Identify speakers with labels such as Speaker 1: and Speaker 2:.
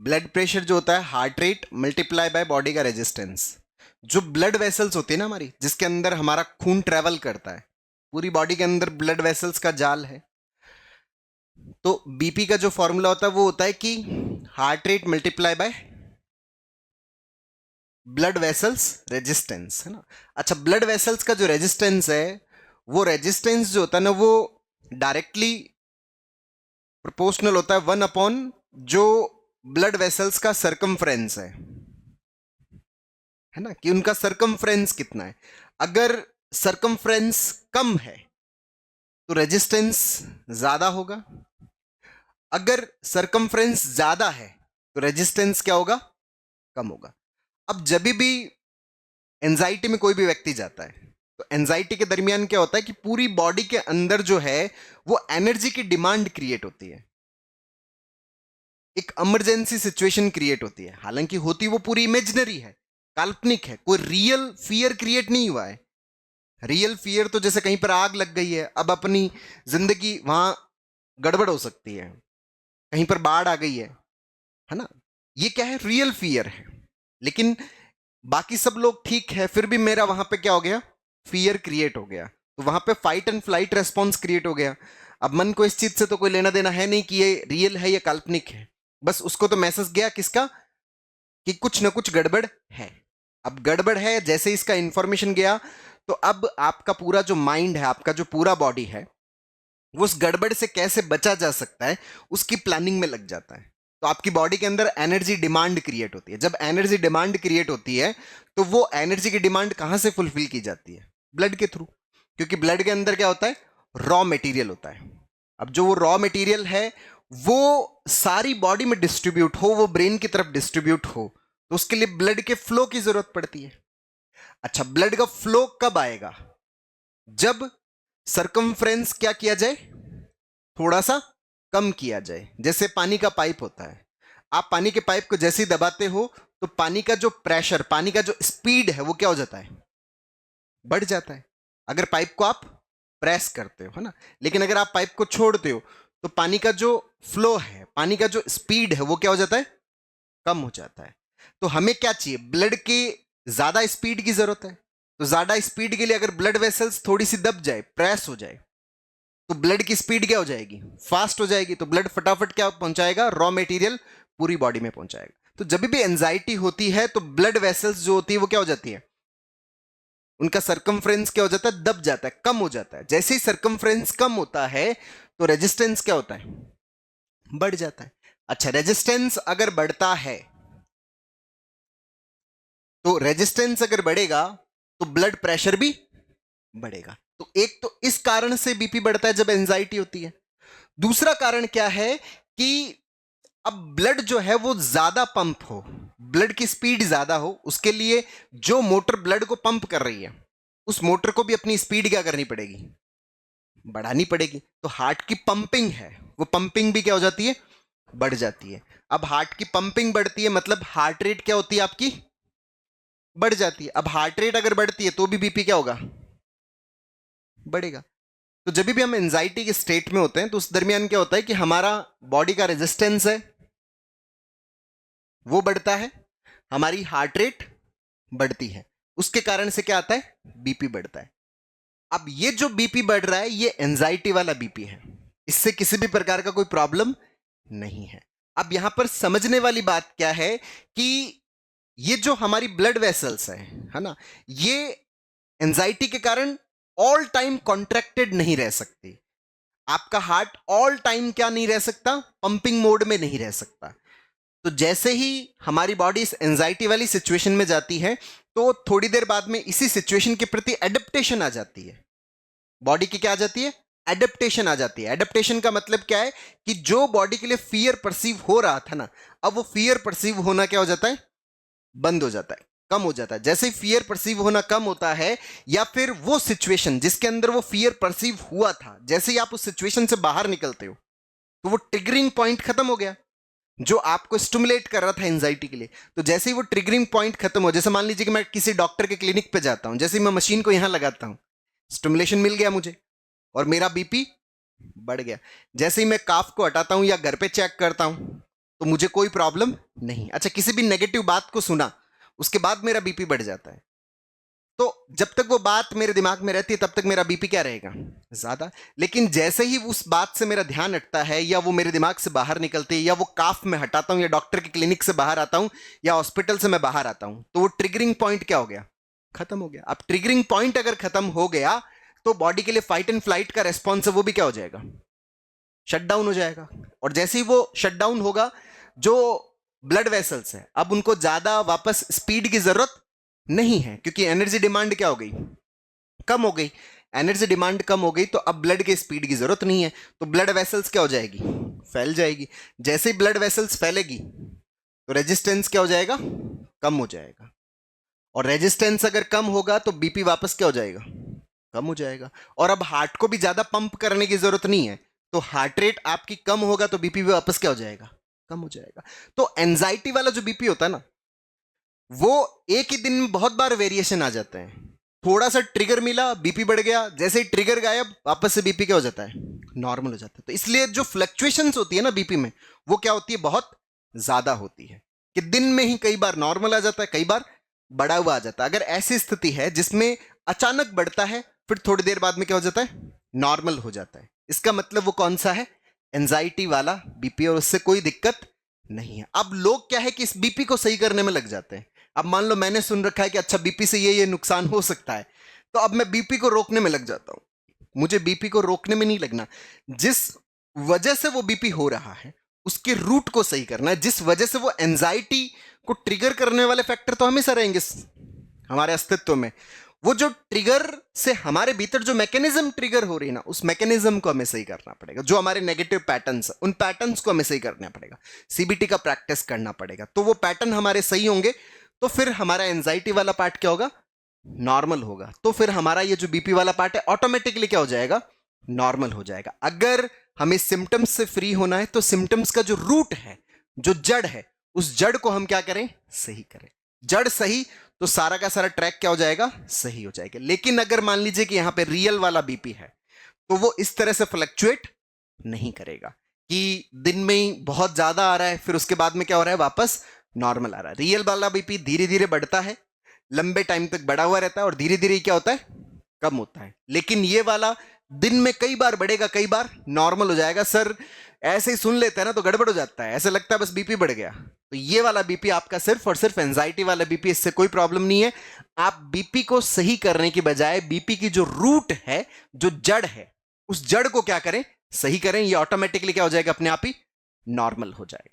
Speaker 1: Blood pressure जो होता है heart rate multiply by body का रेजिस्टेंस। जो ब्लड वेसल्स होती है ना हमारी, जिसके अंदर हमारा खून ट्रेवल करता है, पूरी बॉडी के अंदर ब्लड वेसल्स का जाल है। तो बीपी का जो फॉर्मूला होता है वो होता है कि heart rate multiply by blood vessels resistance, है ना। अच्छा, ब्लड वेसल्स का जो रेजिस्टेंस है, वो रेजिस्टेंस जो होता है ना, वो डायरेक्टली प्रोपोर्शनल होता है 1 जो ब्लड वेसल्स का सरकमफ्रेंस है ना, कि उनका सरकमफ्रेंस कितना है। अगर सरकमफ्रेंस कम है तो रेजिस्टेंस ज्यादा होगा, अगर सरकमफ्रेंस ज्यादा है तो रेजिस्टेंस क्या होगा, कम होगा। अब जब भी एंजाइटी में कोई भी व्यक्ति जाता है तो एंजाइटी के दरमियान क्या होता है कि पूरी बॉडी के अंदर जो है वो एनर्जी की डिमांड क्रिएट होती है, एक इमरजेंसी सिचुएशन क्रिएट होती है। हालांकि होती वो पूरी इमेजिनरी है, काल्पनिक है, कोई रियल फियर क्रिएट नहीं हुआ है। रियल फियर तो जैसे कहीं पर आग लग गई है, अब अपनी जिंदगी वहां गड़बड़ हो सकती है, कहीं पर बाढ़ आ गई है ना, ये क्या है, रियल फियर है। लेकिन बाकी सब लोग ठीक है, फिर भी मेरा वहां पे क्या हो गया, फियर क्रिएट हो गया, तो वहां पे fight and flight response create हो गया। अब मन को इस चीज से तो कोई लेना देना है नहीं कि ये रियल है या काल्पनिक है, बस उसको तो मैसेज गया किसका, कि कुछ ना कुछ गड़बड़ है। अब गड़बड़ है, जैसे इसका इंफॉर्मेशन गया तो अब आपका पूरा जो माइंड है, आपका जो पूरा बॉडी है, वो उस गड़बड़ से कैसे बचा जा सकता है उसकी प्लानिंग में लग जाता है। तो आपकी बॉडी के अंदर एनर्जी डिमांड क्रिएट होती है। जब एनर्जी डिमांड क्रिएट होती है तो वो एनर्जी की डिमांड कहां से फुलफिल की जाती है, ब्लड के थ्रू, क्योंकि ब्लड के अंदर क्या होता है, रॉ मटेरियल होता है। अब जो वो रॉ मटेरियल है वो सारी बॉडी में डिस्ट्रीब्यूट हो, वो ब्रेन की तरफ डिस्ट्रीब्यूट हो, तो उसके लिए ब्लड के फ्लो की जरूरत पड़ती है। अच्छा, ब्लड का फ्लो कब आएगा, जब सरकमफ्रेंस क्या किया जाए, थोड़ा सा कम किया जाए। जैसे पानी का पाइप होता है, आप पानी के पाइप को जैसे ही दबाते हो तो पानी का जो प्रेशर, पानी का जो स्पीड है वो क्या हो जाता है, बढ़ जाता है, अगर पाइप को आप प्रेस करते हो, है ना। लेकिन अगर आप पाइप को छोड़ते हो तो पानी का जो फ्लो है, पानी का जो स्पीड है वो क्या हो जाता है, कम हो जाता है। तो हमें क्या चाहिए, ब्लड की ज्यादा स्पीड की जरूरत है। तो ज्यादा स्पीड के लिए अगर ब्लड वेसल्स थोड़ी सी दब जाए, प्रेस हो जाए, तो ब्लड की स्पीड क्या हो जाएगी, फास्ट हो जाएगी। तो ब्लड फटाफट क्या पहुंचाएगा, रॉ मटेरियल पूरी बॉडी में पहुंचाएगा। तो जब भी एंजाइटी होती है तो ब्लड वेसल्स जो होती है वो क्या हो जाती है, उनका सरकमफ्रेंस क्या हो जाता है, दब जाता है, कम हो जाता है। जैसे ही सरकमफ्रेंस कम होता है तो रेजिस्टेंस क्या होता है, बढ़ जाता है। अच्छा, रेजिस्टेंस अगर बढ़ता है तो रेजिस्टेंस अगर बढ़ेगा तो ब्लड प्रेशर भी बढ़ेगा। तो एक तो इस कारण से बीपी बढ़ता है जब एंजाइटी होती है। दूसरा कारण क्या है कि अब ब्लड जो है वो ज्यादा पंप हो, ब्लड की स्पीड ज्यादा हो, उसके लिए जो मोटर ब्लड को पंप कर रही है उस मोटर को भी अपनी स्पीड क्या करनी पड़ेगी, बढ़ानी पड़ेगी। तो हार्ट की पंपिंग है, वो पंपिंग भी क्या हो जाती है, बढ़ जाती है। अब हार्ट की पंपिंग बढ़ती है मतलब हार्ट रेट क्या होती है आपकी, बढ़ जाती है। अब हार्ट रेट अगर बढ़ती है तो भी बीपी क्या होगा, बढ़ेगा। तो जब भी हम एंजाइटी के स्टेट में होते हैं तो उस दरमियान क्या होता है कि हमारा बॉडी का रेजिस्टेंस है वो बढ़ता है, हमारी हार्ट रेट बढ़ती है, उसके कारण से क्या आता है, बीपी बढ़ता है। अब ये जो बीपी बढ़ रहा है ये एंजाइटी वाला बीपी है, इससे किसी भी प्रकार का कोई प्रॉब्लम नहीं है। अब यहां पर समझने वाली बात क्या है कि ये जो हमारी ब्लड वेसल्स है ना, ये एंजाइटी के कारण ऑल टाइम कॉन्ट्रैक्टेड नहीं रह सकती। आपका हार्ट ऑल टाइम क्या नहीं रह सकता, पंपिंग मोड में नहीं रह सकता। तो जैसे ही हमारी बॉडी इस एंजाइटी वाली सिचुएशन में जाती है तो थोड़ी देर बाद में इसी सिचुएशन के प्रति एडेप्टेशन आ जाती है, बॉडी की क्या आ जाती है, एडेप्टेशन आ जाती है। एडेप्टेशन का मतलब क्या है कि जो बॉडी के लिए फियर परसीव हो रहा था ना, अब वो फियर परसीव होना क्या हो जाता है, बंद हो जाता है, कम हो जाता है। जैसे ही फियर परसीव होना कम होता है या फिर वो सिचुएशन जिसके अंदर वो फियर परसीव हुआ था, जैसे ही आप उस सिचुएशन से बाहर निकलते हो तो वो ट्रिगरिंग पॉइंट खत्म हो गया जो आपको स्टिमुलेट कर रहा था एंजाइटी के लिए। तो जैसे ही वो ट्रिगरिंग पॉइंट खत्म हो, जैसे मान लीजिए कि मैं किसी डॉक्टर के क्लिनिक पे जाता हूं, जैसे ही मैं मशीन को यहां लगाता हूं, स्टिमुलेशन मिल गया मुझे और मेरा बीपी बढ़ गया। जैसे ही मैं काफ को हटाता हूं या घर पे चेक करता हूं तो मुझे कोई प्रॉब्लम नहीं। अच्छा, किसी भी नेगेटिव बात को सुना, उसके बाद मेरा बीपी बढ़ जाता है, तो जब तक वो बात मेरे दिमाग में रहती है तब तक मेरा बीपी क्या रहेगा, ज्यादा। लेकिन जैसे ही उस बात से मेरा ध्यान हटता है, या वो मेरे दिमाग से बाहर निकलती है, या वो काफ में हटाता हूं, या डॉक्टर के क्लिनिक से बाहर आता हूं, या हॉस्पिटल से मैं बाहर आता हूं, तो वो ट्रिगरिंग पॉइंट क्या हो गया, खत्म हो गया। अब ट्रिगरिंग पॉइंट अगर खत्म हो गया तो बॉडी के लिए फाइट एंड फ्लाइट का रेस्पॉन्स है वो भी क्या हो जाएगा, शट डाउन हो जाएगा। और जैसे ही वो शट डाउन होगा, जो ब्लड वेसल्स है अब उनको ज्यादा वापस स्पीड की जरूरत नहीं है, क्योंकि एनर्जी डिमांड क्या हो गई, कम हो गई। एनर्जी डिमांड कम हो गई तो अब ब्लड के स्पीड की जरूरत नहीं है, तो ब्लड वेसल्स क्या हो जाएगी, फैल जाएगी। जैसे ही ब्लड वेसल्स फैलेगी तो रेजिस्टेंस क्या हो जाएगा, कम हो जाएगा। और रेजिस्टेंस अगर कम होगा तो बीपी वापस क्या हो जाएगा, कम हो जाएगा। और अब हार्ट को भी ज्यादा पंप करने की जरूरत नहीं है, तो हार्ट रेट आपकी कम होगा तो बीपी भी वापस क्या हो जाएगा, कम हो जाएगा। तो एंजाइटी वाला जो बीपी होता है ना, वो एक ही दिन में बहुत बार वेरिएशन आ जाता है। थोड़ा सा ट्रिगर मिला, बीपी बढ़ गया, जैसे ही ट्रिगर गायब, वापस से बीपी क्या हो जाता है, नॉर्मल हो जाता है। तो इसलिए जो फ्लक्चुएशंस होती है ना बीपी में, वो क्या होती है, बहुत ज्यादा होती है, कि दिन में ही कई बार नॉर्मल आ जाता है, कई बार बढ़ा हुआ आ जाता है। अगर ऐसी स्थिति है जिसमें अचानक बढ़ता है, फिर थोड़ी देर बाद में क्या हो जाता है, नॉर्मल हो जाता है, इसका मतलब वो कौन सा है, एंजाइटी वाला बीपी, और उससे कोई दिक्कत नहीं है। अब लोग क्या है कि इस बीपी को सही करने में लग जाते हैं। अब मान लो मैंने सुन रखा है कि अच्छा बीपी से ये नुकसान हो सकता है, तो अब मैं बीपी को रोकने में लग जाता हूं। मुझे बीपी को रोकने में नहीं लगना, जिस वजह से वो बीपी हो रहा है उसके रूट को सही करना है। जिस वजह से वो एंजाइटी को ट्रिगर करने वाले फैक्टर तो हमेशा रहेंगे हमारे अस्तित्व में, वो जो ट्रिगर से हमारे भीतर जो मैकेनिज्म ट्रिगर हो रही है ना, उस मैकेनिज्म को हमें सही करना पड़ेगा। जो हमारे नेगेटिव पैटर्न्स, उन पैटर्न्स को हमें सही करना पड़ेगा, सीबीटी का प्रैक्टिस करना पड़ेगा। तो वो पैटर्न हमारे सही होंगे तो फिर हमारा एंजाइटी वाला पार्ट क्या होगा, नॉर्मल होगा। तो फिर हमारा ये जो बीपी वाला पार्ट है ऑटोमेटिकली क्या हो जाएगा, नॉर्मल हो जाएगा। अगर हमें सिम्टम्स से फ्री होना है तो सिम्टम्स का जो रूट है, जो जड़ है, उस जड़ को हम क्या करें, सही करें। जड़ सही तो सारा का सारा ट्रैक क्या हो जाएगा, सही हो जाएगा। लेकिन अगर मान लीजिए कि यहां पे रियल वाला बीपी है, तो वो इस तरह से फ्लक्चुएट नहीं करेगा कि दिन में ही बहुत ज्यादा आ रहा है, फिर उसके बाद में क्या हो रहा है, वापस नॉर्मल आ रहा है। रियल वाला बीपी धीरे धीरे बढ़ता है, लंबे टाइम तक बढ़ा हुआ रहता है, और धीरे धीरे क्या होता है, कम होता है। लेकिन ये वाला दिन में कई बार बढ़ेगा, कई बार नॉर्मल हो जाएगा। सर ऐसे ही सुन लेते हैं ना तो गड़बड़ हो जाता है, ऐसे लगता है बस बीपी बढ़ गया। तो ये वाला बीपी आपका सिर्फ और सिर्फ एंजाइटी वाला बीपी, इससे कोई प्रॉब्लम नहीं है। आप बीपी को सही करने की बजाय बीपी की जो रूट है, जो जड़ है, उस जड़ को क्या करें, सही करें। ये ऑटोमेटिकली क्या हो जाएगा, अपने आप ही नॉर्मल हो जाएगा।